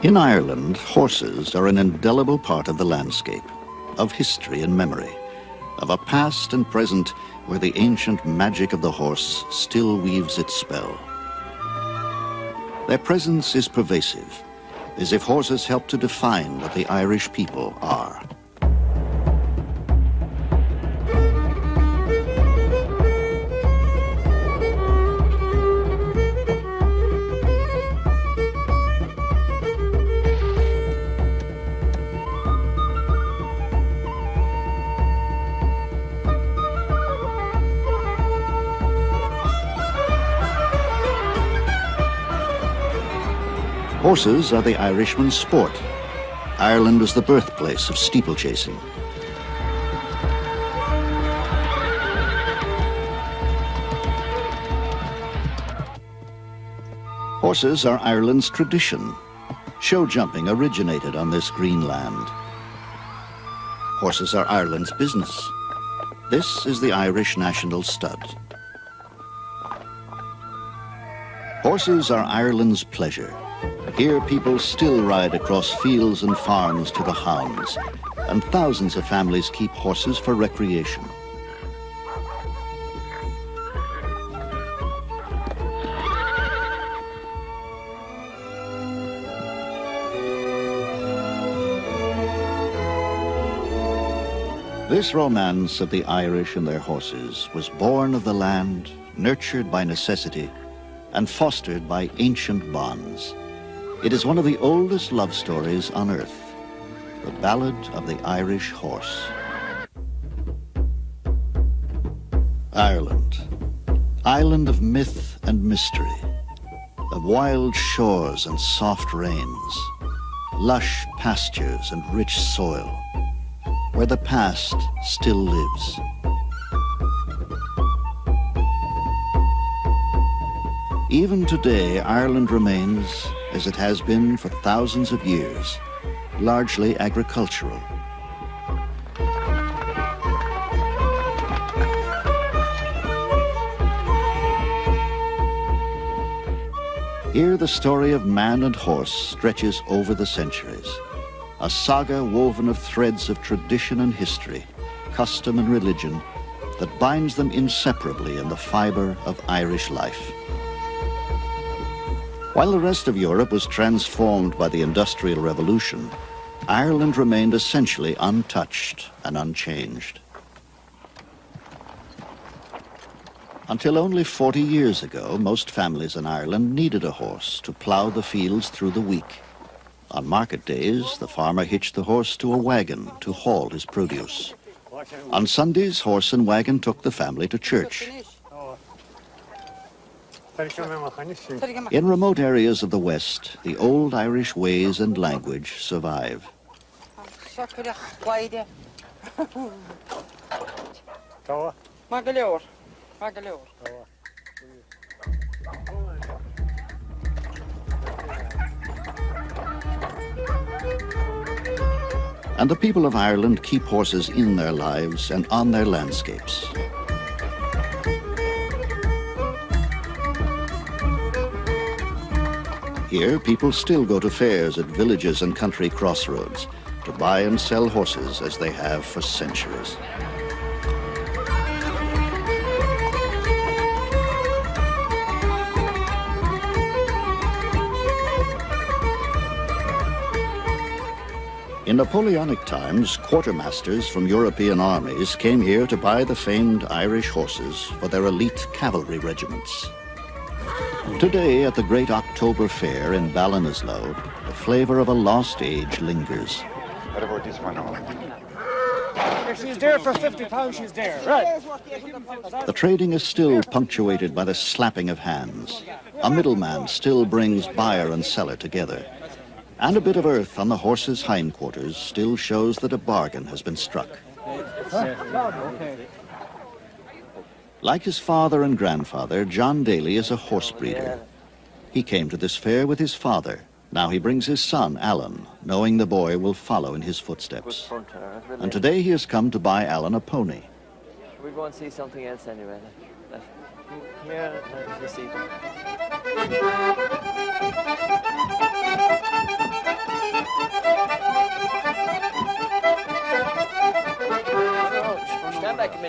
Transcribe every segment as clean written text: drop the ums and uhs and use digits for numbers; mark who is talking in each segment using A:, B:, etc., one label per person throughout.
A: In Ireland, horses are an indelible part of the landscape, of history and memory, of a past and present where the ancient magic of the horse still weaves its spell. Their presence is pervasive, as if horses help to define what the Irish people are. Horses are the Irishman's sport. Ireland is the birthplace of steeplechasing. Horses are Ireland's tradition. Show jumping originated on this green land. Horses are Ireland's business. This is the Irish national stud. Horses are Ireland's pleasure. Here people still ride across fields and farms to the hounds, and thousands of families keep horses for recreation. This romance of the Irish and their horses was born of the land, nurtured by necessity, and fostered by ancient bonds. It is one of the oldest love stories on earth, the Ballad of the Irish Horse. Ireland, island of myth and mystery, of wild shores and soft rains, lush pastures and rich soil, where the past still lives. Even today, Ireland remains, as it has been for thousands of years, largely agricultural. Here the story of man and horse stretches over the centuries, a saga woven of threads of tradition and history, custom and religion, that binds them inseparably in the fiber of Irish life. While the rest of Europe was transformed by the Industrial Revolution, Ireland remained essentially untouched and unchanged. Until only 40 years ago, most families in Ireland needed a horse to plow the fields through the week. On market days, the farmer hitched the horse to a wagon to haul his produce. On Sundays, horse and wagon took the family to church. In remote areas of the West, the old Irish ways and language survive. And the people of Ireland keep horses in their lives and on their landscapes. Here, people still go to fairs at villages and country crossroads to buy and sell horses as they have for centuries. In Napoleonic times, quartermasters from European armies came here to buy the famed Irish horses for their elite cavalry regiments. Today, at the great October Fair in Ballinasloe, the flavor of a lost age lingers.
B: What about this one?
C: If she's there for £50, she's there, right?
A: The trading is still punctuated by the slapping of hands. A middleman still brings buyer and seller together. And a bit of earth on the horse's hindquarters still shows that a bargain has been struck. Like his father and grandfather, John Daly is a horse breeder. He came to this fair with his father. Now he brings his son, Alan, knowing the boy will follow in his footsteps. And today he has come to buy Alan a pony.
D: We'll go and see something else anyway. Come here, let us see them.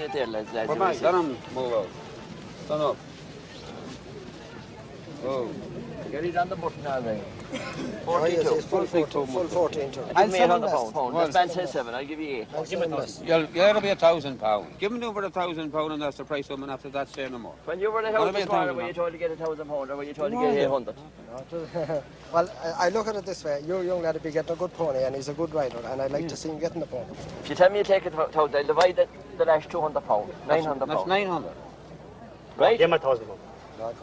D: minute there, lads.
B: Let him move out. Stand up. Oh.
D: Gary's on the button already.
C: Oh, yes,
D: 42.
C: it's full 14 to.
D: Give me £800. This man says 7, I'll give you 8.
B: It'll be £1,000. Give him over £1,000 and that's the price of him, and after that, say no more.
D: When you were in the house this morning, were you told to get £1,000 or were you told to get 800?
C: Well, I look at it this way. Your young lad will be getting a good pony and he's a good rider and I'd like to see him getting the pony.
D: If you tell me you take it out, I'll divide the lash £200, £900.
B: That's 900.
D: Right?
E: Give him £1,000.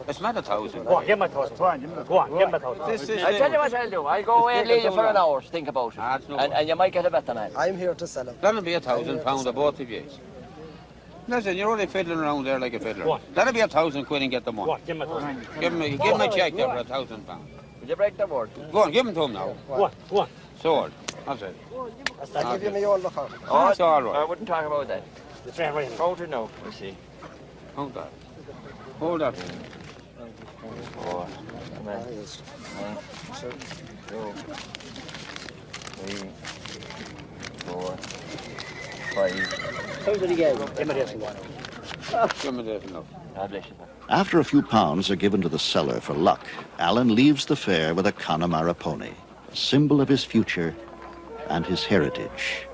B: It's not 1,000.
E: Go on, give him £1,000. Go on, give him £1,000.
D: I'll tell you what I'll do. I'll go away and leave you for an hour to think about it.
B: No
D: And you might get a better man.
C: I'm here to sell him.
B: That'll be £1,000 of both of you. Listen, you're only fiddling around there like a fiddler.
E: What?
B: That'll be £1,000 and get the
E: Go
B: money.
E: on, give him £1,000.
B: Give him a check there for £1,000.
D: Will you break the word?
B: Go on, give him to him now.
E: Go on.
B: Sold. That's it.
C: I'll give you my own look out.
D: Oh,
B: That's all
D: I
B: right.
D: wouldn't talk about that.
E: The fair right.
D: Hold it now, we'll see.
B: Hold that. Hold that.
D: 4, come on. 1, 2, 3, 4, 5.
E: How did he get? Give me this one.
B: Give me this now.
D: God bless you.
A: After a few pounds are given to the seller for luck, Alan leaves the fair with a Connemara pony, a symbol of his future and his heritage.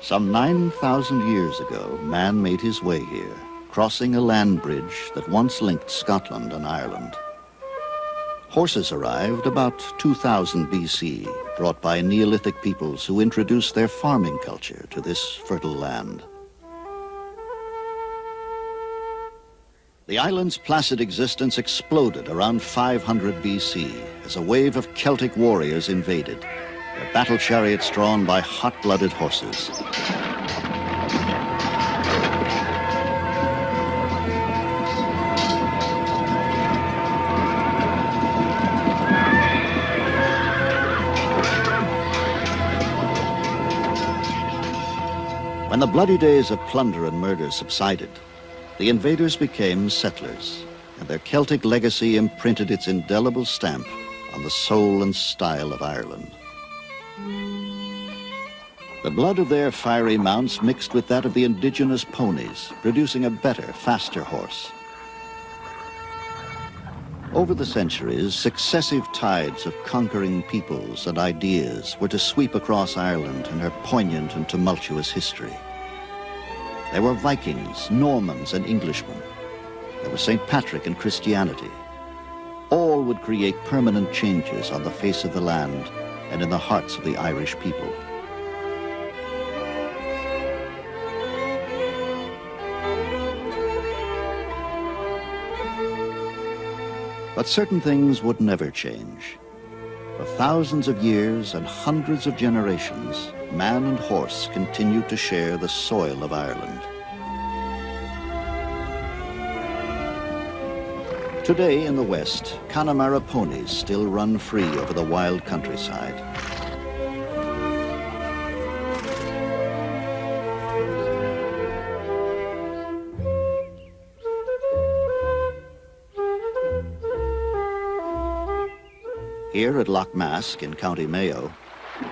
A: Some 9,000 years ago, man made his way here, crossing a land bridge that once linked Scotland and Ireland. Horses arrived about 2000 BC, brought by Neolithic peoples who introduced their farming culture to this fertile land. The island's placid existence exploded around 500 BC as a wave of Celtic warriors invaded, their battle chariots drawn by hot-blooded horses. When the bloody days of plunder and murder subsided, the invaders became settlers, and their Celtic legacy imprinted its indelible stamp on the soul and style of Ireland. The blood of their fiery mounts mixed with that of the indigenous ponies, producing a better, faster horse. Over the centuries, successive tides of conquering peoples and ideas were to sweep across Ireland in her poignant and tumultuous history. There were Vikings, Normans, and Englishmen. There was St. Patrick and Christianity. All would create permanent changes on the face of the land and in the hearts of the Irish people. But certain things would never change. For thousands of years and hundreds of generations, man and horse continued to share the soil of Ireland. Today in the West, Connemara ponies still run free over the wild countryside. Here at Loch Mask in County Mayo,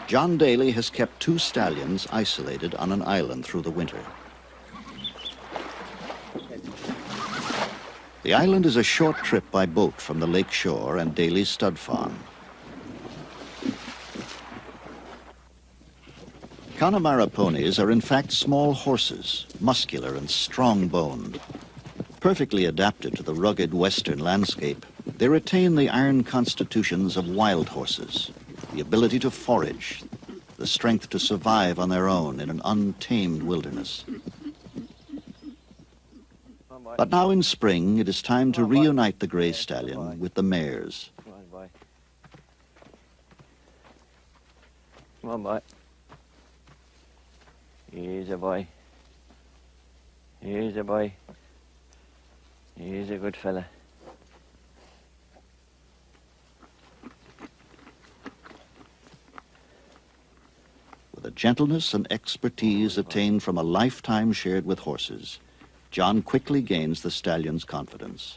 A: John Daly has kept 2 stallions isolated on an island through the winter. The island is a short trip by boat from the lake shore and Daly's stud farm. Connemara ponies are in fact small horses, muscular and strong-boned. Perfectly adapted to the rugged western landscape, they retain the iron constitutions of wild horses, the ability to forage, the strength to survive on their own in an untamed wilderness. But now in spring, it is time to reunite the gray stallion with the mares.
D: Come on, boy. Come on, boy. He's a boy. He's a boy. He's a good fella.
A: With a gentleness and expertise attained from a lifetime shared with horses, John quickly gains the stallion's confidence.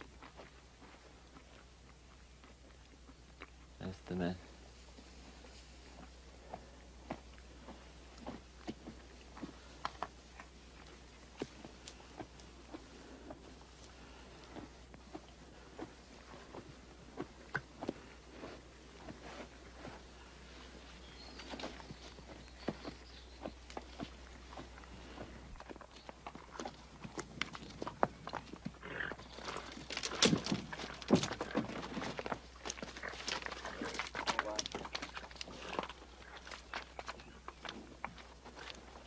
D: That's the men.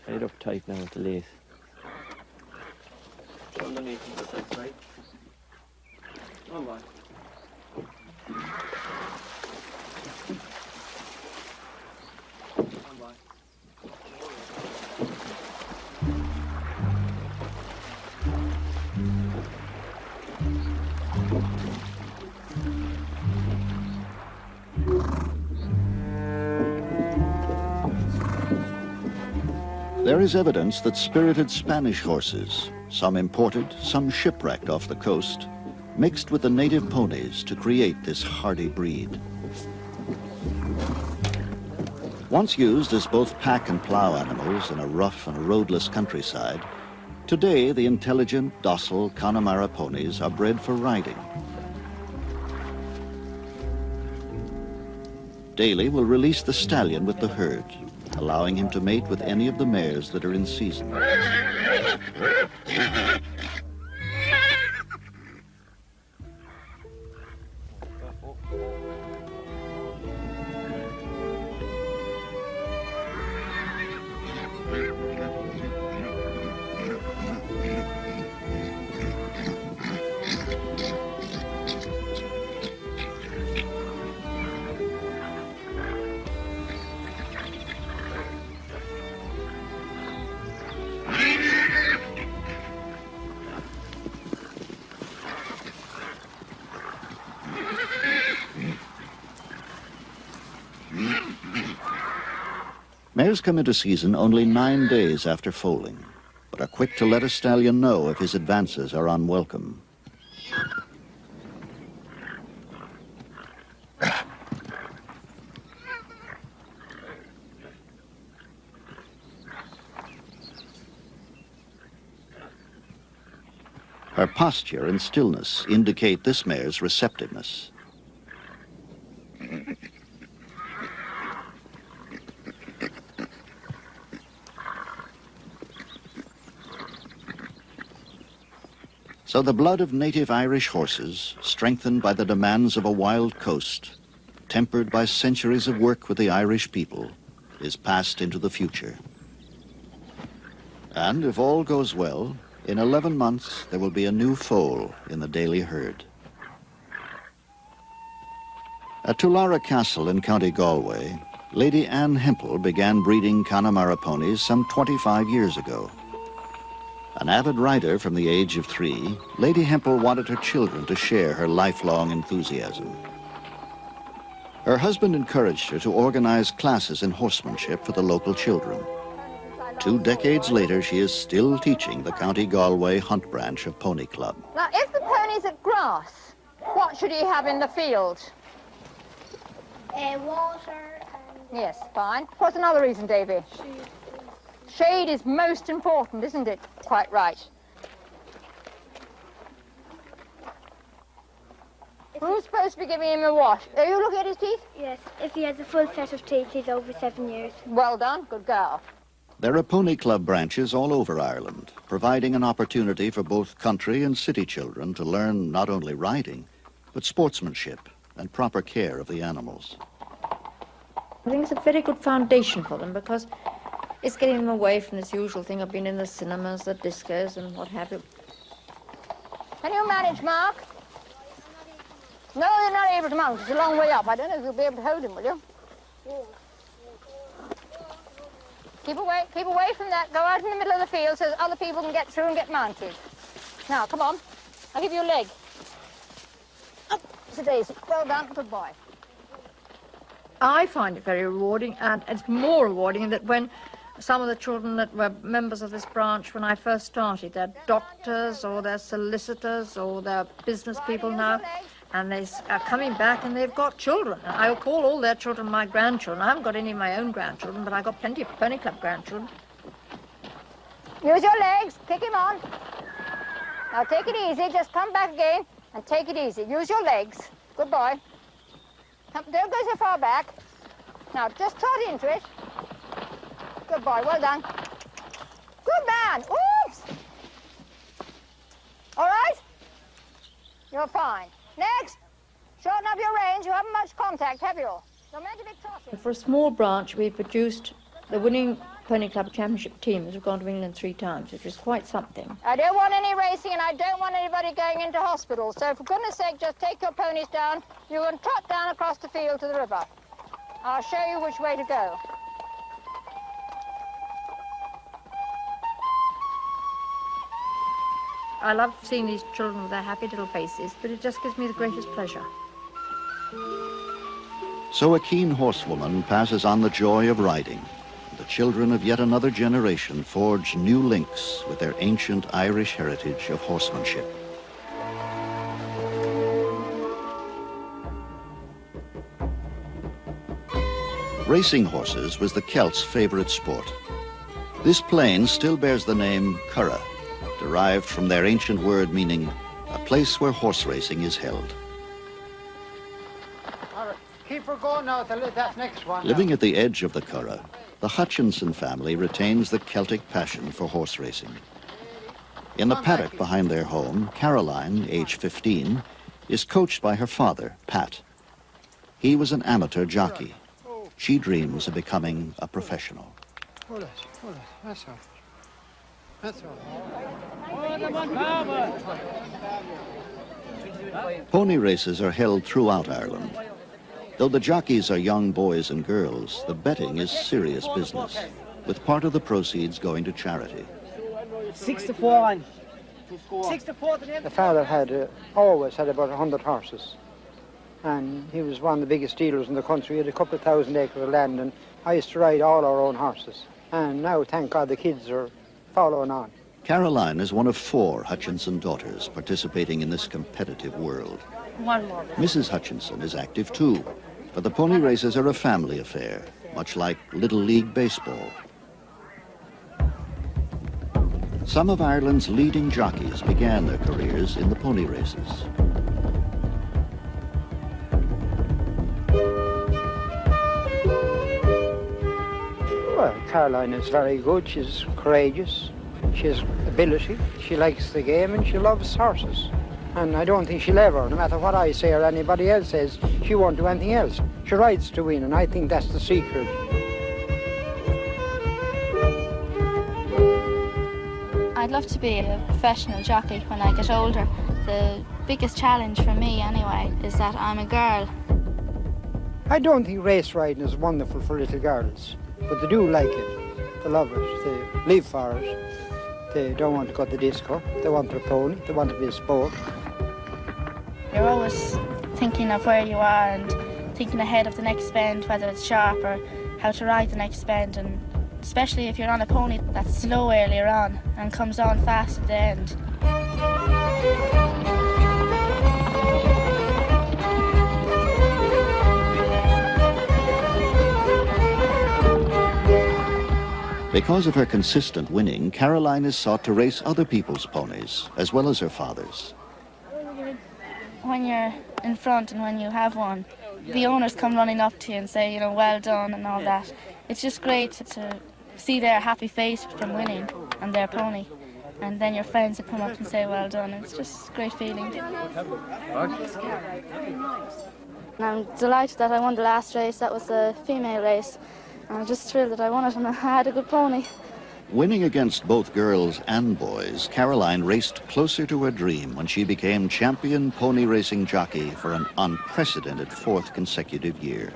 D: Tied up tight now with the lace. Underneath the side, right? Oh my.
A: There is evidence that spirited Spanish horses, some imported, some shipwrecked off the coast, mixed with the native ponies to create this hardy breed. Once used as both pack and plow animals in a rough and roadless countryside, today the intelligent, docile Connemara ponies are bred for riding. Daly will release the stallion with the herd, allowing him to mate with any of the mares that are in season. Mares come into season only 9 days after foaling, but are quick to let a stallion know if his advances are unwelcome. Her posture and stillness indicate this mare's receptiveness. So the blood of native Irish horses, strengthened by the demands of a wild coast, tempered by centuries of work with the Irish people, is passed into the future. And if all goes well, in 11 months there will be a new foal in the Daly herd. At Tullara Castle in County Galway, Lady Anne Hempel began breeding Connemara ponies some 25 years ago. An avid rider from the age of 3, Lady Hempel wanted her children to share her lifelong enthusiasm. Her husband encouraged her to organize classes in horsemanship for the local children. 2 decades later, she is still teaching the County Galway Hunt branch of Pony Club.
F: Now, if the pony's at grass, what should he have in the field?
G: Water and...
F: Yes, fine. What's another reason, Davy? Shade is most important, isn't it? Quite right. Who's supposed to be giving him a wash? Are you looking at his teeth?
G: Yes, if he has a full set of teeth, he's over 7 years.
F: Well done, good girl.
A: There are Pony Club branches all over Ireland, providing an opportunity for both country and city children to learn not only riding, but sportsmanship and proper care of the animals.
H: I think it's a very good foundation for them because it's getting them away from this usual thing of being in the cinemas, the discos and what have you.
F: Can you manage, Mark? No, they're not able to mount. It's a long way up. I don't know if you'll be able to hold him, will you? Keep away from that. Go out in the middle of the field so other people can get through and get mounted. Now, come on. I'll give you a leg. Up, it's a daisy. Well done, good boy.
H: I find it very rewarding, and it's more rewarding that when some of the children that were members of this branch when I first started, they're doctors or they're solicitors or they're business people now, And they are coming back and they've got children. I call all their children my grandchildren. I haven't got any of my own grandchildren, but I've got plenty of Pony Club grandchildren.
F: Use your legs, kick him on. Now take it easy, just come back again and take it easy. Use your legs. Good boy. Come, don't go so far back. Now just trot into it. Good boy, well done. Good man, oops. All right? You're fine. Next, shorten up your range. You haven't much contact, have you? You're meant to be trotting.
H: For a small branch, we produced the winning Pony Club Championship team has gone to England 3 times, which is quite something.
F: I don't want any racing and I don't want anybody going into hospital. So for goodness sake, just take your ponies down. You can trot down across the field to the river. I'll show you which way to go.
H: I love seeing these children with their happy little faces, but it just gives me the greatest pleasure.
A: So a keen horsewoman passes on the joy of riding. The children of yet another generation forge new links with their ancient Irish heritage of horsemanship. Racing horses was the Celts' favorite sport. This plain still bears the name Curragh, derived from their ancient word meaning a place where horse racing is held.
E: All right, keep her going now till that next one.
A: Living at the edge of the Curragh, the Hutchinson family retains the Celtic passion for horse racing. In the paddock behind their home, Caroline, age 15, is coached by her father, Pat. He was an amateur jockey. She dreams of becoming a professional.
E: Hold it, that's all. That's all.
A: Pony races are held throughout Ireland. Though the jockeys are young boys and girls, the betting is serious business, with part of the proceeds going to charity.
E: 6 to 4. 6 to 4 to the end. The father had always had about 100 horses. And he was one of the biggest dealers in the country. He had a couple of thousand acres of land, and I used to ride all our own horses. And now, thank God, the kids are following on.
A: Caroline is one of 4 Hutchinson daughters participating in this competitive world.
H: One more.
A: Mrs. Hutchinson is active too, but the pony races are a family affair, much like Little League Baseball. Some of Ireland's leading jockeys began their careers in the pony races.
E: Well, Caroline is very good. She's courageous. She has ability. She likes the game and she loves horses. And I don't think she'll ever, no matter what I say or anybody else says, she won't do anything else. She rides to win, and I think that's the secret.
I: I'd love to be a professional jockey when I get older. The biggest challenge for me, anyway, is that I'm a girl.
E: I don't think race riding is wonderful for little girls, but they do like it. They love it. They live for it. They don't want to go to the disco. They want their pony. They want to be a sport.
I: You're always thinking of where you are and thinking ahead of the next bend, whether it's sharp or how to ride the next bend, and especially if you're on a pony that's slow earlier on and comes on fast at the end.
A: Because of her consistent winning, Caroline is sought to race other people's ponies, as well as her father's.
I: When you're in front and when you have one, the owners come running up to you and say, you know, well done and all that. It's just great to see their happy face from winning and their pony. And then your friends will come up and say, well done. It's just a great feeling. And I'm delighted that I won the last race. That was a female race. I'm just thrilled that I won it and I had a good pony.
A: Winning against both girls and boys, Caroline raced closer to her dream when she became champion pony racing jockey for an unprecedented 4th consecutive year.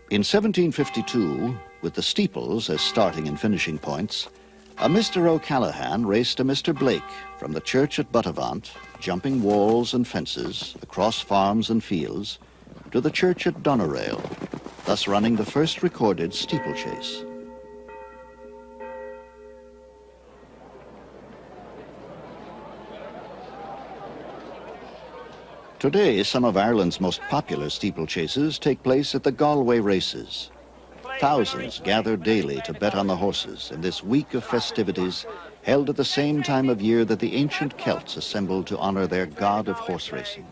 A: In 1752, with the steeples as starting and finishing points, a Mr. O'Callaghan raced a Mr. Blake from the church at Buttevant, jumping walls and fences, across farms and fields, to the church at Doneraile, thus running the first recorded steeplechase. Today, some of Ireland's most popular steeplechases take place at the Galway races. Thousands gather daily to bet on the horses in this week of festivities held at the same time of year that the ancient Celts assembled to honor their god of horse racing.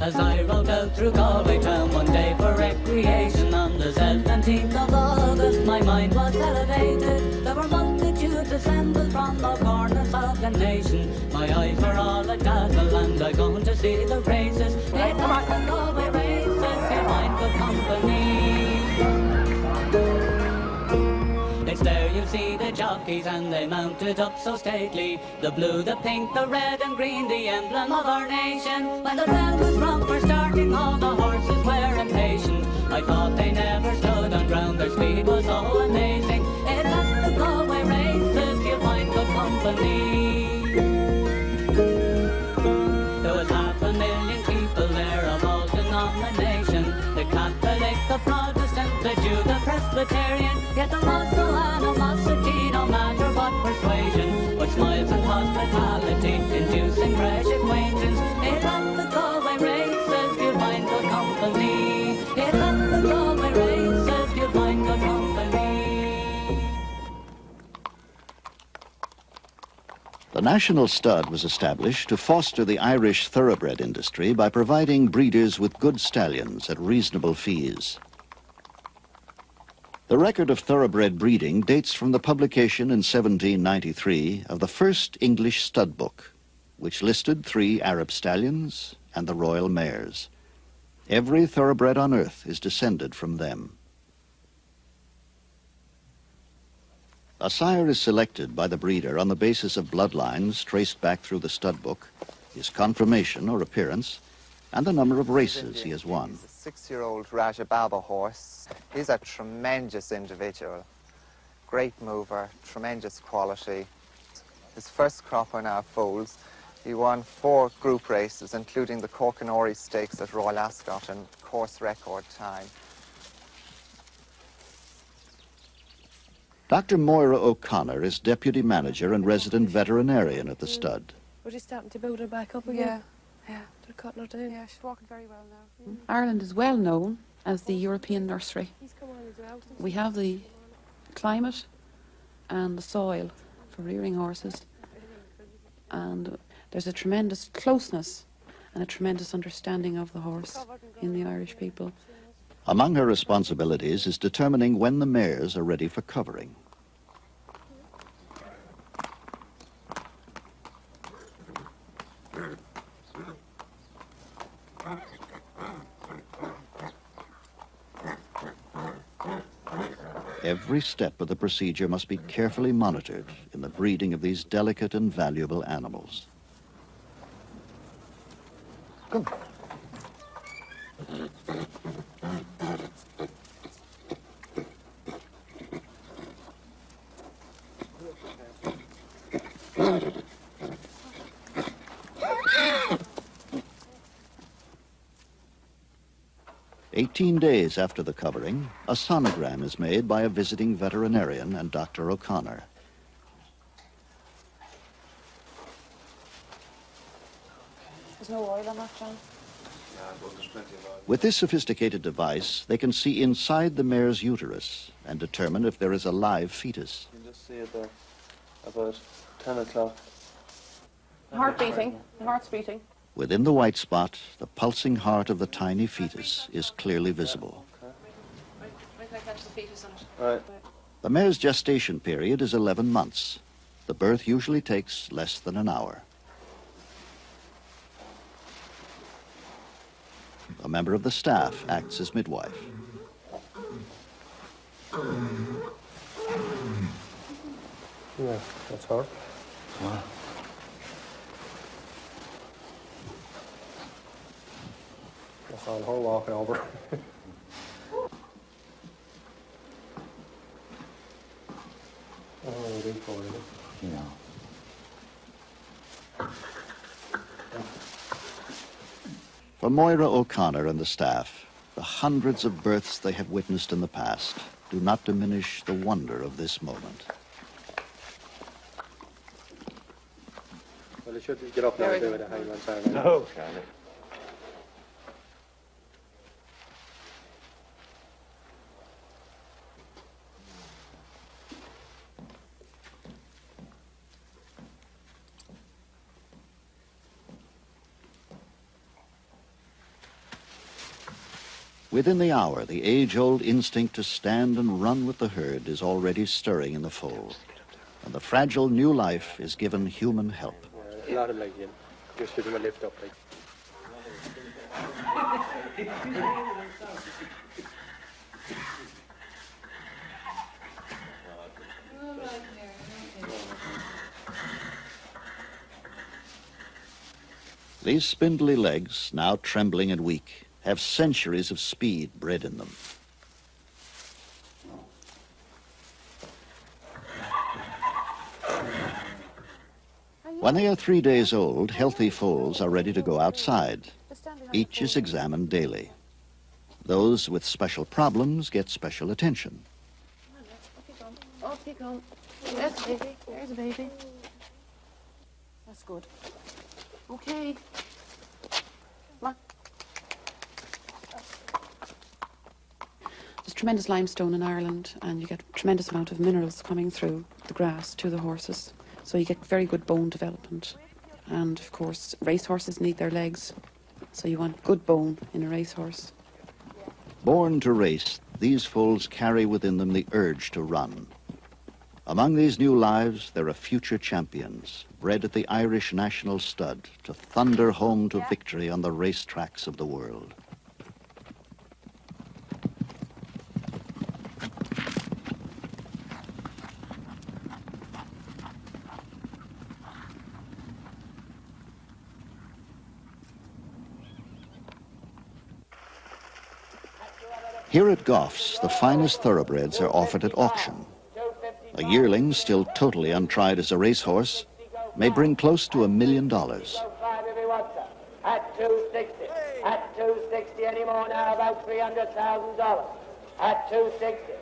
J: As I rode out through Galway town one day for recreation on the 17th of August, my mind was elevated. There were multitudes assembled from all corners of the nation. My eyes were all a dazzle and I going to see the races. It's the Galway races, you find good company. It's there you see the jockeys and they mounted up so stately. The blue, the pink, the red and green, the emblem of our nation. When the bell was rung for starting, all the horses were impatient. I thought they never stood on ground, their speed was so amazing. It's at the Galway races you find good company. There was 500,000 people there of all denomination. The Catholic, the Protestant, the Jew, the Presbyterian. Yet there was no animosity, no matter what persuasion, but smiles and hospitality, inducing fresh acquaintance. It's at the Galway races you'll find good company. It's at the Galway races you'll find good company.
A: The National Stud was established to foster the Irish thoroughbred industry by providing breeders with good stallions at reasonable fees. The record of thoroughbred breeding dates from the publication in 1793 of the first English stud book, which listed 3 Arab stallions and the royal mares. Every thoroughbred on earth is descended from them. A sire is selected by the breeder on the basis of bloodlines traced back through the stud book, his conformation or appearance, and the number of races he has won.
K: He's a 6-year-old Rajababa horse. He's a tremendous individual, great mover, tremendous quality. His first crop on our foals, he won 4 group races, including the Corkinori Stakes at Royal Ascot in course record time.
A: Dr. Moira O'Connor is deputy manager and resident veterinarian at the stud.
L: We're just starting to build her back up again.
M: Yeah.
L: They're cutting her down.
M: Yeah, she's walking very well now.
L: Ireland is well known as the European nursery. We have the climate and the soil for rearing horses, and there's a tremendous closeness and a tremendous understanding of the horse in the Irish people.
A: Among her responsibilities is determining when the mares are ready for covering. Every step of the procedure must be carefully monitored in the breeding of these delicate and valuable animals.
C: Come.
A: 18 days after the covering, a sonogram is made by a visiting veterinarian and Dr. O'Connor.
L: There's no oil on that, John.
A: With this sophisticated device, they can see inside the mare's uterus and determine if there is a live fetus.
D: You can just see it there, about 10 o'clock.
L: The heart beating. The heart's beating.
A: Within the white spot, the pulsing heart of the tiny fetus is clearly visible.
L: Where can I catch the fetus on it?
D: Right.
A: The mare's gestation period is 11 months. The birth usually takes less than an hour. A member of the staff acts as midwife.
C: Yeah, that's her.
D: Wow.
C: That's on her walking over.
A: Yeah. For Moira O'Connor and the staff, the hundreds of births they have witnessed in the past do not diminish the wonder of this moment.
N: Well, you should get up now and do it a hangman ceremony.
O: No, Charlie.
A: Within the hour, the age-old instinct to stand and run with the herd is already stirring in the foal, and the fragile new life is given human help.
N: Yeah, a lot of legs in. Just give him a lift up, like.
A: These spindly legs, now trembling and weak, have centuries of speed bred in them. When they are 3 days old, healthy foals are ready to go outside. Each is examined daily. Those with special problems get special attention.
L: Off you go. That's a baby. There's a baby. That's good. Okay. Come on. There's tremendous limestone in Ireland, and you get a tremendous amount of minerals coming through the grass to the horses. So you get very good bone development. And of course, racehorses need their legs. So you want good bone in a racehorse.
A: Born to race, these foals carry within them the urge to run. Among these new lives, there are future champions, bred at the Irish National Stud to thunder home to victory on the racetracks of the world. Here at Goff's, the finest thoroughbreds are offered at auction. A yearling, still totally untried as a racehorse, may bring close to $1 million.
P: At 260. At 260 anymore now, about $300,000. At 260.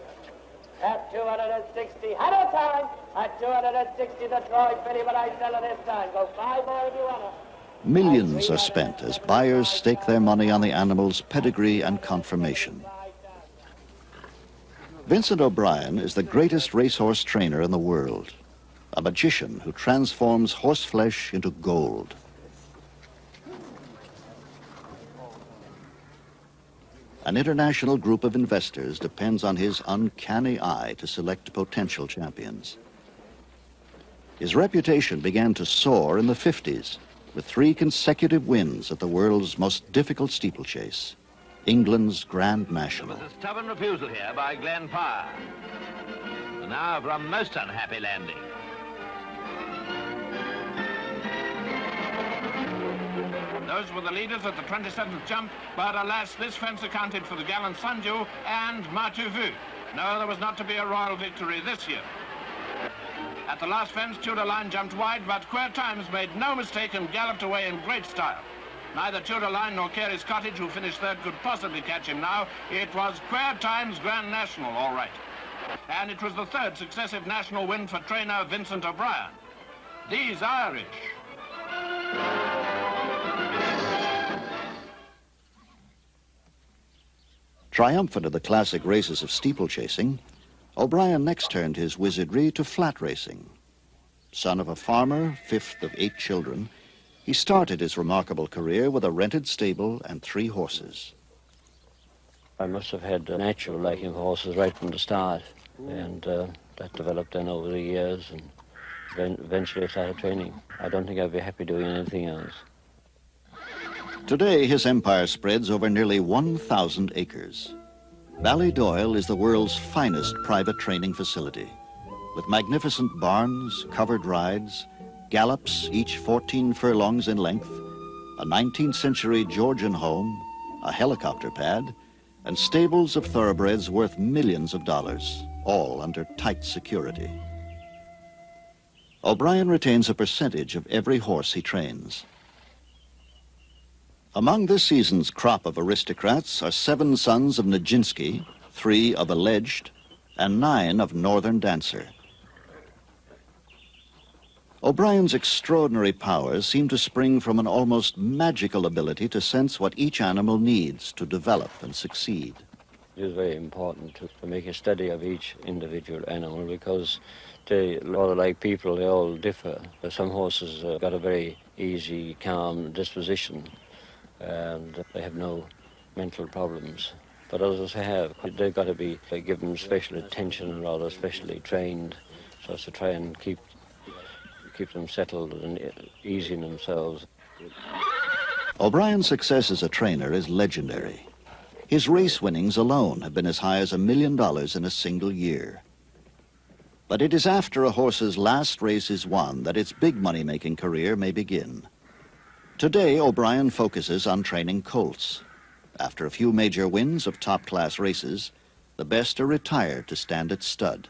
P: At 260. Had a time. At 260, the Troy Filly, but I sell it this time. Go 5 more if you want to.
A: Millions are spent as buyers stake their money on the animal's pedigree and conformation. Vincent O'Brien is the greatest racehorse trainer in the world, a magician who transforms horseflesh into gold. An international group of investors depends on his uncanny eye to select potential champions. His reputation began to soar in the 50s with 3 consecutive wins at the world's most difficult steeplechase, England's Grand National.
Q: There was a stubborn refusal here by Glenn Power. And now for a most unhappy landing.
R: Those were the leaders at the 27th jump, but alas, this fence accounted for the gallant Sanju and Matuvu. No, there was not to be a royal victory this year. At the last fence, Tudor Line jumped wide, but Queer Times made no mistake and galloped away in great style. Neither Tudor Line nor Carey's Cottage, who finished third, could possibly catch him now. It was Queer Times Grand National, all right. And it was the 3rd successive national win for trainer Vincent O'Brien. These Irish.
A: Triumphant of the classic races of steeplechasing, O'Brien next turned his wizardry to flat racing. Son of a farmer, 5th of 8 children, he started his remarkable career with a rented stable and 3 horses.
S: I must have had a natural liking for horses right from the start, and that developed then over the years, and then eventually I started training. I don't think I'd be happy doing anything else.
A: Today, his empire spreads over nearly 1,000 acres. Ballydoyle is the world's finest private training facility, with magnificent barns, covered rides, gallops, each 14 furlongs in length, a 19th century Georgian home, a helicopter pad, and stables of thoroughbreds worth millions of dollars, all under tight security. O'Brien retains a percentage of every horse he trains. Among this season's crop of aristocrats are 7 sons of Nijinsky, 3 of Alleged, and 9 of Northern Dancer. O'Brien's extraordinary powers seem to spring from an almost magical ability to sense what each animal needs to develop and succeed.
S: It is very important to make a study of each individual animal because they, a lot like people, they all differ. Some horses have got a very easy, calm disposition and they have no mental problems. But others have. They've got to be given special attention and rather specially trained so as to try and keep them settled and easy in themselves.
A: O'Brien's success as a trainer is legendary. His race winnings alone have been as high as $1 million in a single year. But it is after a horse's last race is won that its big money-making career may begin. Today, O'Brien focuses on training colts. After a few major wins of top-class races, the best are retired to stand at stud.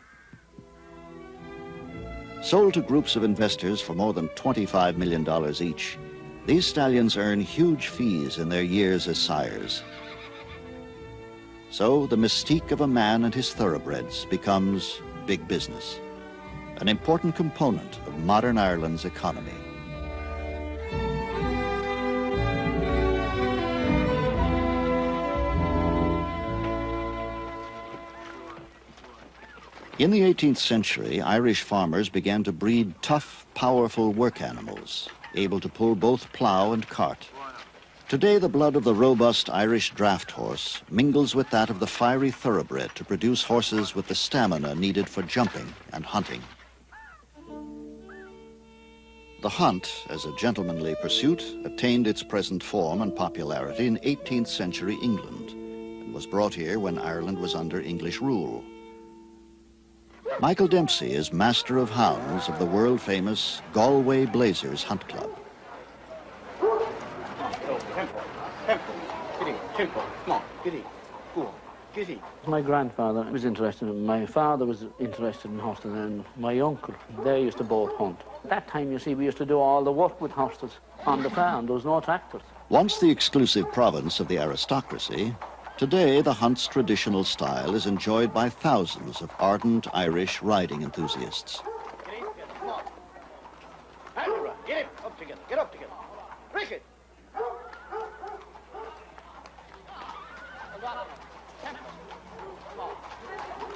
A: Sold to groups of investors for more than $25 million each, these stallions earn huge fees in their years as sires. So the mystique of a man and his thoroughbreds becomes big business, an important component of modern Ireland's economy. In the 18th century, Irish farmers began to breed tough, powerful work animals, able to pull both plough and cart. Today, the blood of the robust Irish draft horse mingles with that of the fiery thoroughbred to produce horses with the stamina needed for jumping and hunting. The hunt, as a gentlemanly pursuit, attained its present form and popularity in 18th century England and was brought here when Ireland was under English rule. Michael Dempsey is master of hounds of the world-famous Galway Blazers Hunt Club.
O: Tempo, come on, giddy, go on, giddy. My grandfather was interested in, my father was interested in horses, and my uncle, they used to both hunt. At that time, you see, we used to do all the work with horses on the farm. There was no tractors.
A: Once the exclusive province of the aristocracy, today the hunt's traditional style is enjoyed by thousands of ardent Irish riding enthusiasts.
O: Get up together, get up together. Rick.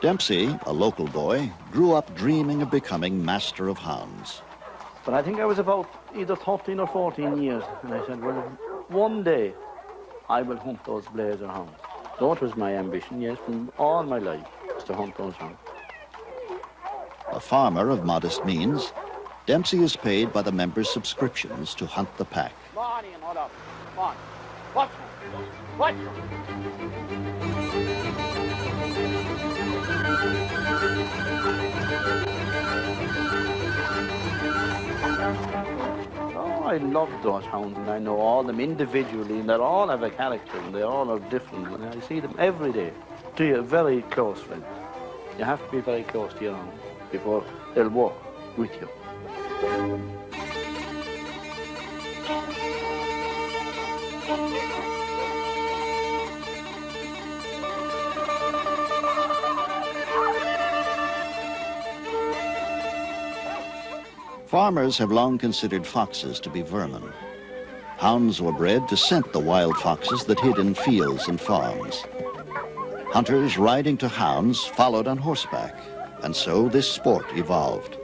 A: Dempsey, a local boy, grew up dreaming of becoming master of hounds.
O: But I think I was about either 13 or 14 years, and I said, well, one day I will hunt those blazer hounds. That was my ambition, yes, from all my life, was to hunt those hounds.
A: A farmer of modest means, Dempsey is paid by the members' subscriptions to hunt the pack.
O: Come on, Ian, hold up. Come on. Watch me. Watch me. Oh, I love those hounds, and I know all them individually, and they all have a character, and they all are different, and I see them every day. To your very close friends. You have to be very close to your hounds before they'll work with you.
A: Farmers have long considered foxes to be vermin. Hounds were bred to scent the wild foxes that hid in fields and farms. Hunters riding to hounds followed on horseback, and so this sport evolved.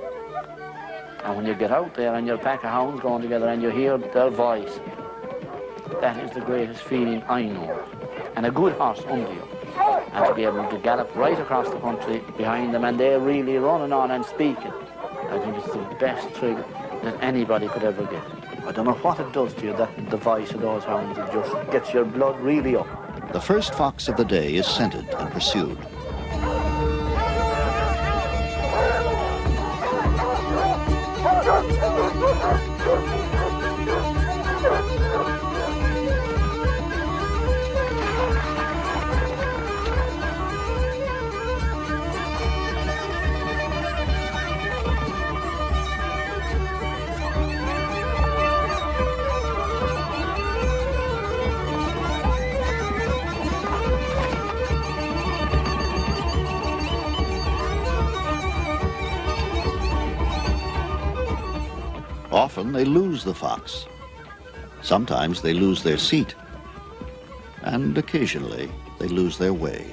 O: And when you get out there and your pack of hounds going together and you hear their voice, that is the greatest feeling I know. And a good horse under you. And to be able to gallop right across the country behind them and they're really running on and speaking. I think it's the best thrill that anybody could ever get. I don't know what it does to you, that the voice of those hounds. It just gets your blood really up.
A: The first fox of the day is scented and pursued. Often they lose the fox. Sometimes they lose their seat. And occasionally they lose their way.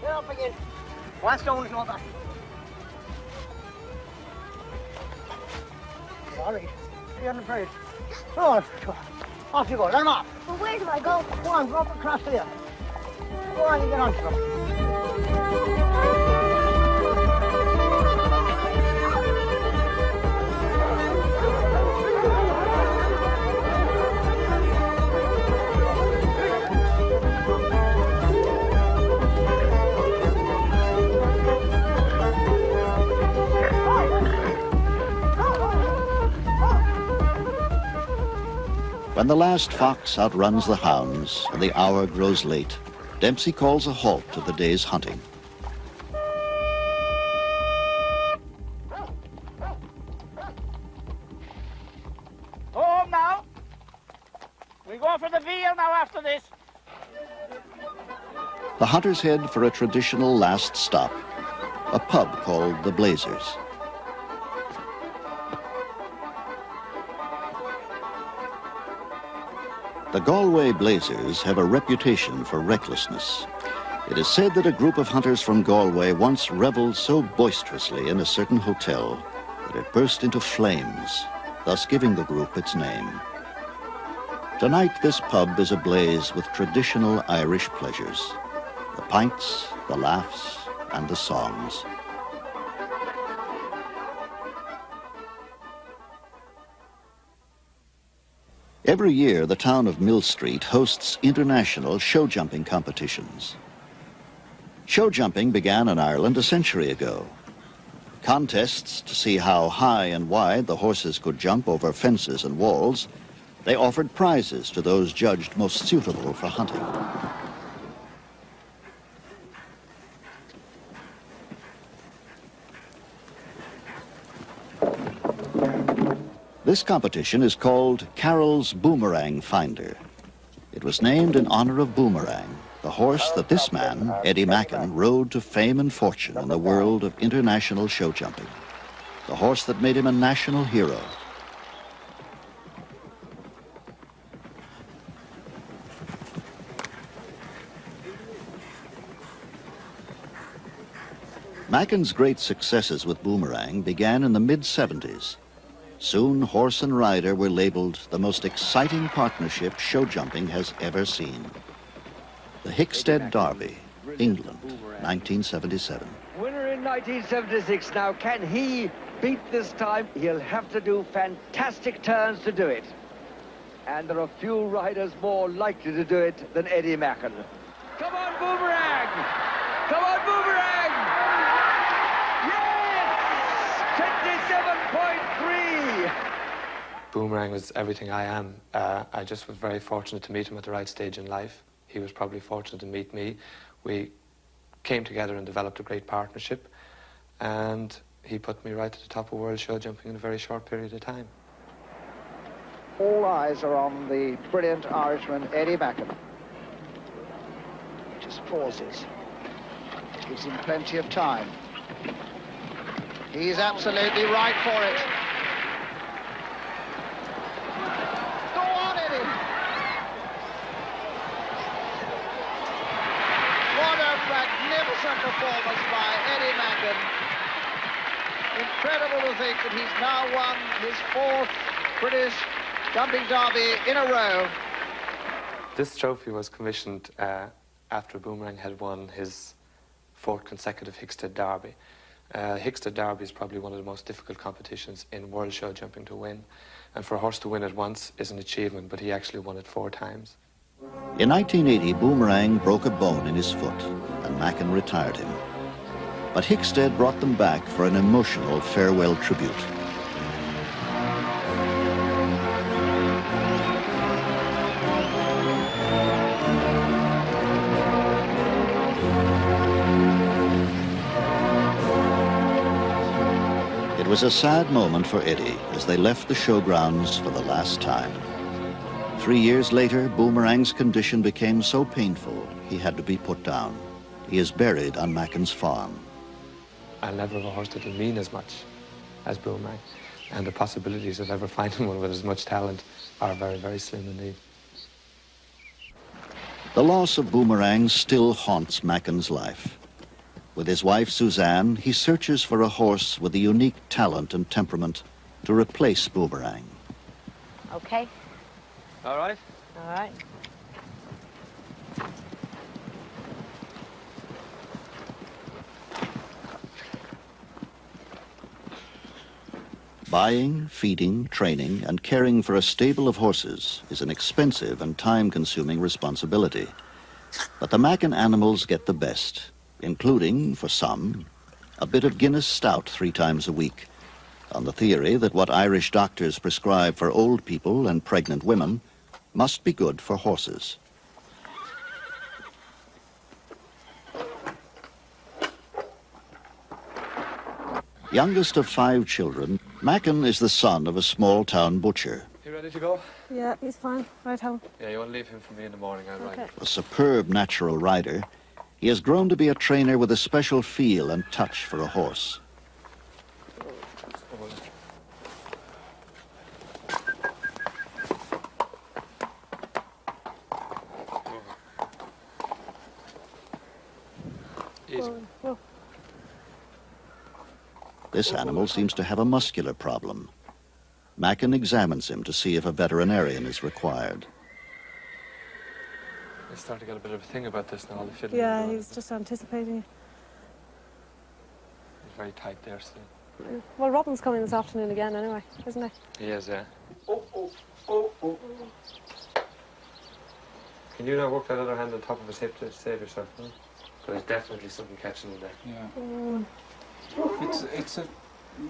E: Get up again. One stone is not that. All right. You're afraid. Oh, off you go. Let him off.
G: Well, where do I go?
E: Go on, go up across there. Go on, you get on to them.
A: When the last fox outruns the hounds and the hour grows late, Dempsey calls a halt to the day's hunting.
P: Home now. We go for the veal now after this.
A: The hunters head for a traditional last stop, a pub called the Blazers. The Galway Blazers have a reputation for recklessness. It is said that a group of hunters from Galway once reveled so boisterously in a certain hotel that it burst into flames, thus giving the group its name. Tonight, this pub is ablaze with traditional Irish pleasures: the pints, the laughs, and the songs. Every year, the town of Mill Street hosts international show jumping competitions. Show jumping began in Ireland a century ago. Contests to see how high and wide the horses could jump over fences and walls. They offered prizes to those judged most suitable for hunting. This competition is called Carroll's Boomerang Finder. It was named in honor of Boomerang, the horse that this man, Eddie Mackin, rode to fame and fortune in the world of international show jumping. The horse that made him a national hero. Mackin's great successes with Boomerang began in the mid-70s. Soon, horse and rider were labeled the most exciting partnership show jumping has ever seen. The Hickstead Derby, England, 1977.
T: Winner in 1976. Now, can he beat this time? He'll have to do fantastic turns to do it. And there are few riders more likely to do it than Eddie Mackin. Come on, Boomerang! Come on, Boomerang! Yes! 27.3!
N: Boomerang was everything I am. I just was very fortunate to meet him at the right stage in life. He was probably fortunate to meet me. We came together and developed a great partnership, and he put me right to the top of world show jumping in a very short period of time.
E: All eyes are on the brilliant Irishman, Eddie Mackin. He just pauses. Gives him plenty of time. He's absolutely right for it. Go on, Eddie. What a magnificent performance by Eddie Mackin. Incredible to think that he's now won his 4th British jumping derby in a row.
N: This trophy was commissioned after Boomerang had won his 4th consecutive Hickstead Derby. Hickstead Derby is probably one of the most difficult competitions in world show jumping to win. And for a horse to win it once is an achievement, but he actually won it 4 times.
A: In 1980, Boomerang broke a bone in his foot, and Mackin retired him. But Hickstead brought them back for an emotional farewell tribute. It was a sad moment for Eddie as they left the showgrounds for the last time. 3 years later, Boomerang's condition became so painful he had to be put down. He is buried on Mackin's farm.
N: I'll never have a horse that'll mean as much as Boomerang. And the possibilities of ever finding one with as much talent are very, very slim indeed.
A: The loss of Boomerang still haunts Macken's life. With his wife Suzanne, he searches for a horse with the unique talent and temperament to replace Boomerang.
F: Okay.
D: All right.
F: All right.
A: Buying, feeding, training, and caring for a stable of horses is an expensive and time-consuming responsibility. But the Macken animals get the best, including, for some, a bit of Guinness stout 3 times a week, on the theory that what Irish doctors prescribe for old people and pregnant women must be good for horses. Youngest of 5 children, Macken is the son of a small-town butcher.
N: You ready to go?
M: Yeah, he's fine. Right home.
N: Yeah, you want to leave him for me in the morning, I'll ride him.
A: A superb natural rider, he has grown to be a trainer with a special feel and touch for a horse.
N: Easy.
A: This animal seems to have a muscular problem. Macken examines him to see if a veterinarian is required.
N: I start to get a bit of a thing about this now, all the fiddling.
M: Yeah, he's just anticipating.
N: He's very tight there still.
M: Well, Robin's coming this afternoon again anyway, isn't he?
N: He is, yeah. Can you now work that other hand on top of his hip to save yourself? Because there's definitely something catching in there.
B: Yeah. It's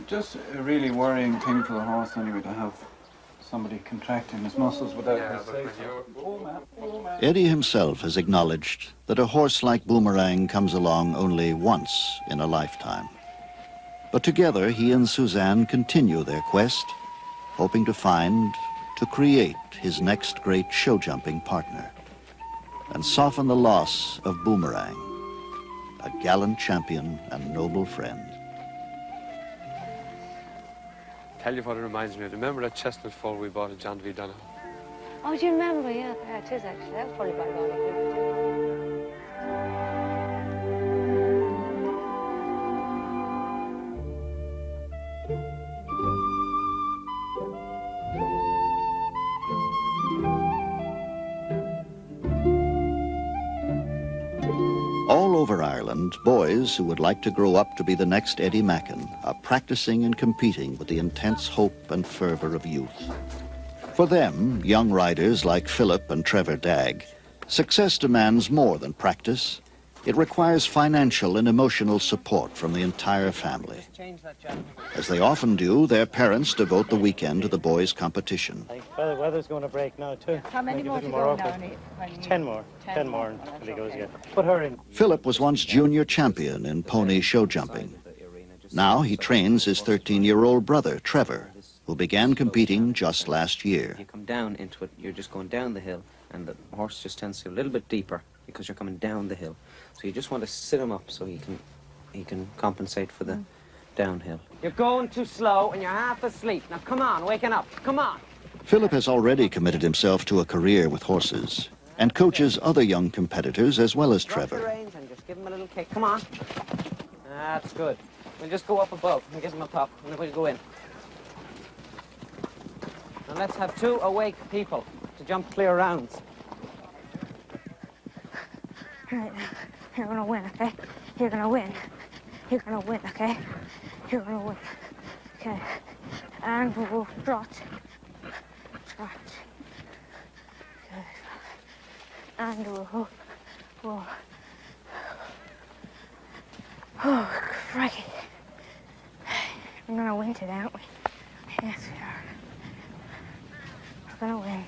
B: just a really worrying thing for the horse anyway to have somebody contracting his muscles without his say-so.
A: Eddie himself has acknowledged that a horse like Boomerang comes along only once in a lifetime. But together, he and Suzanne continue their quest, hoping to find, to create his next great show-jumping partner, and soften the loss of Boomerang, a gallant champion and noble friend.
N: Tell you what it reminds me of. Remember that chestnut foal we bought at John V. Donoghue?
F: Oh, do you remember? Yeah, it is actually. That was probably by Ronnie.
A: All over Ireland, boys who would like to grow up to be the next Eddie Macken are practicing and competing with the intense hope and fervour of youth. For them, young riders like Philip and Trevor Dagg, success demands more than practice. It requires financial and emotional support from the entire family. As they often do, their parents devote the weekend to the boys' competition.
U: Well, the weather's going to break now, too.
F: How many more to go now?
U: 10 more. 10 more until he goes again. Put her in.
A: Philip was once junior champion in pony show jumping. Now he trains his 13-year-old brother, Trevor, who began competing just last year.
V: You come down into it, you're just going down the hill, and the horse just tends to go a little bit deeper because you're coming down the hill. So you just want to sit him up so he can compensate for the downhill.
W: You're going too slow and you're half asleep. Now come on, waking up. Come on.
A: Philip has already committed himself to a career with horses and coaches other young competitors as well as
W: Drop the
A: Trevor.
W: reins and just give him a little kick. Come on. That's good. We'll just go up above and give him a pop, and then we'll go in. Now let's have 2 awake people to jump clear rounds.
F: All right, now, you're gonna win, okay? You're gonna win. You're gonna win, okay? You're gonna win. Okay. And we'll trot. Trot. Good. And we'll... Oh, crikey. We're gonna win today, aren't we? Yes, we are. We're gonna win.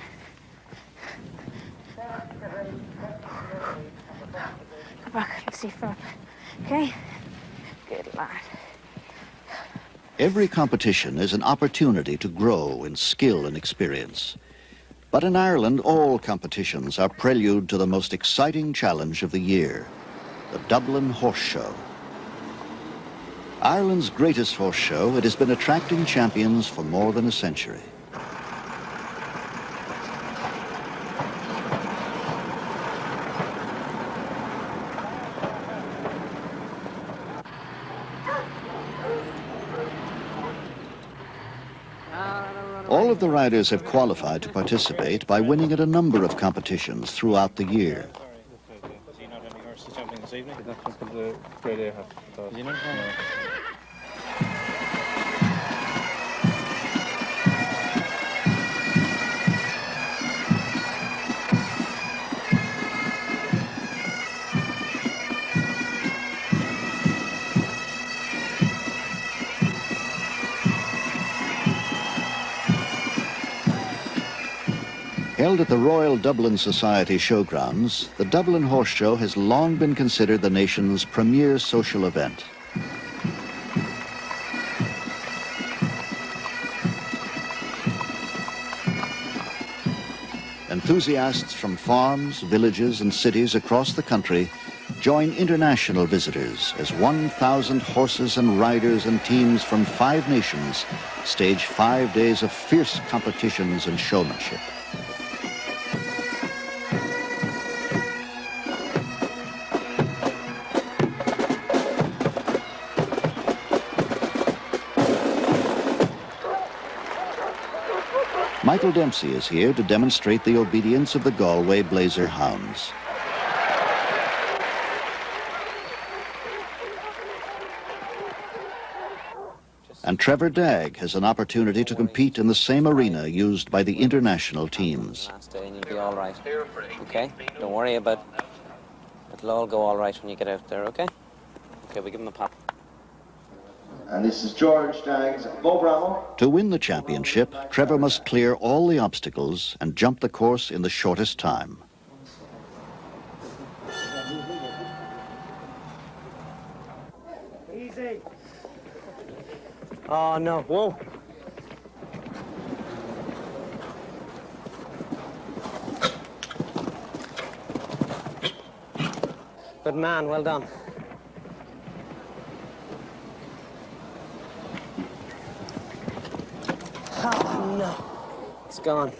F: Go back and see Philip. Okay? Good lad.
A: Every competition is an opportunity to grow in skill and experience. But in Ireland, all competitions are prelude to the most exciting challenge of the year, the Dublin Horse Show. Ireland's greatest horse show, it has been attracting champions for more than a century. All of the riders have qualified to participate by winning at a number of competitions throughout the year.
U: Is he not any horses jumping this evening? That's just the grade A have. Is he not? No.
A: Held at the Royal Dublin Society Showgrounds, the Dublin Horse Show has long been considered the nation's premier social event. Enthusiasts from farms, villages, and cities across the country join international visitors as 1,000 horses and riders and teams from 5 nations stage 5 days of fierce competitions and showmanship. Michael Dempsey is here to demonstrate the obedience of the Galway Blazer hounds. And Trevor Dagg has an opportunity to compete in the same arena used by the international teams.
V: Last day and you'll be all right. Okay? Don't worry about it. It'll all go all right when you get out there, okay? Okay, we give him a pop.
H: And this is George Dagg's Bo Bravo.
A: To win the championship, Trevor must clear all the obstacles and jump the course in the shortest time.
W: Easy. Oh, no. Whoa. Good man. Well done. Oh, no. It's gone.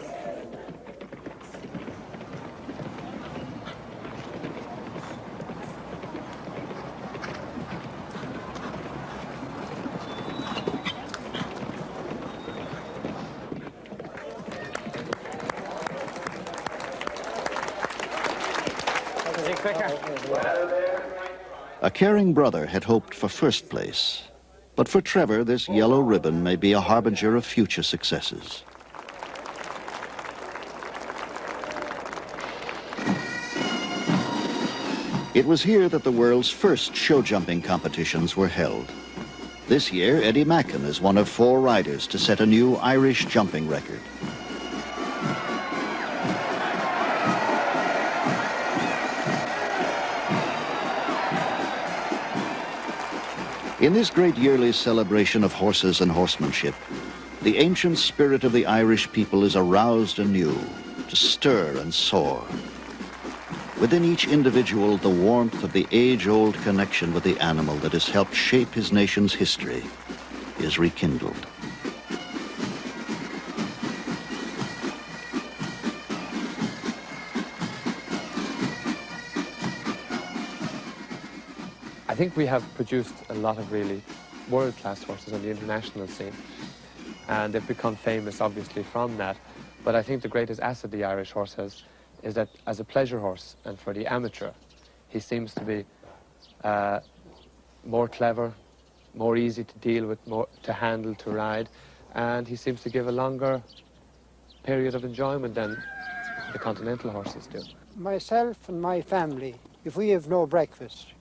A: A caring brother had hoped for first place, but for Trevor, this yellow ribbon may be a harbinger of future successes. It was here that the world's first show jumping competitions were held. This year, Eddie Macken is one of 4 riders to set a new Irish jumping record. In this great yearly celebration of horses and horsemanship, the ancient spirit of the Irish people is aroused anew to stir and soar. Within each individual, the warmth of the age-old connection with the animal that has helped shape his nation's history is rekindled.
N: I think we have produced a lot of really world-class horses on the international scene, and they've become famous, obviously, from that. But I think the greatest asset the Irish horse has is that as a pleasure horse, and for the amateur, he seems to be more clever, more easy to deal with, more to handle, to ride, and he seems to give a longer period of enjoyment than the continental horses do.
E: Myself and my family, if we have no breakfast,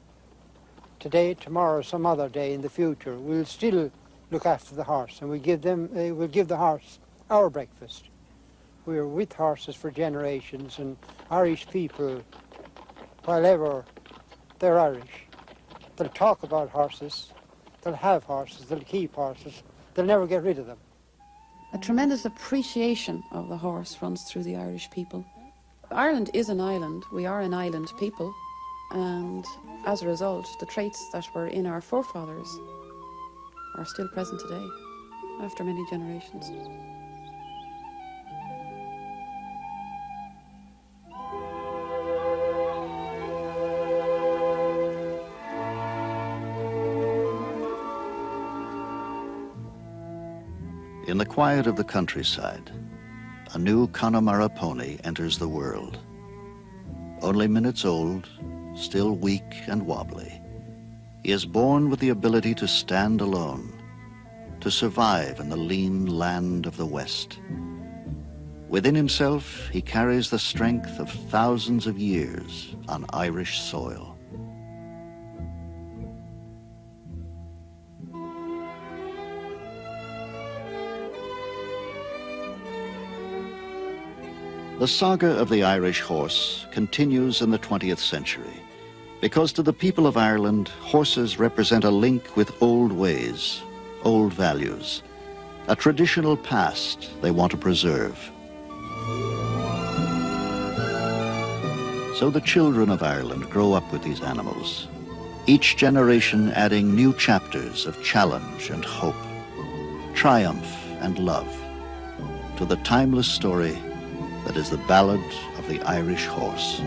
E: today, tomorrow, some other day in the future, we'll still look after the horse, and we'll give the horse our breakfast. We're with horses for generations, and Irish people, while ever they're Irish, they'll talk about horses, they'll have horses, they'll keep horses, they'll never get rid of them.
L: A tremendous appreciation of the horse runs through the Irish people. Ireland is an island. We are an island people. And as a result, the traits that were in our forefathers are still present today, after many generations.
A: In the quiet of the countryside, a new Connemara pony enters the world. Only minutes old, still weak and wobbly, he is born with the ability to stand alone, to survive in the lean land of the West. Within himself, he carries the strength of thousands of years on Irish soil. The saga of the Irish horse continues in the 20th century because to the people of Ireland, horses represent a link with old ways, old values, a traditional past they want to preserve. So the children of Ireland grow up with these animals, each generation adding new chapters of challenge and hope, triumph and love to the timeless story that is the Ballad of the Irish Horse.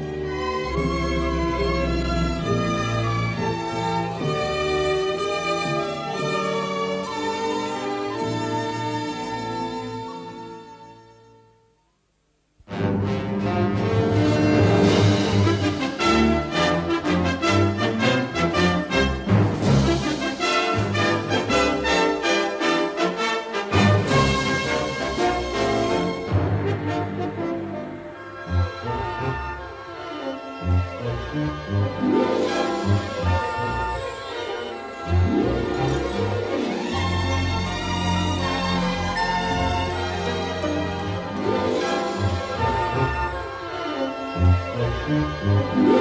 I: Thank you.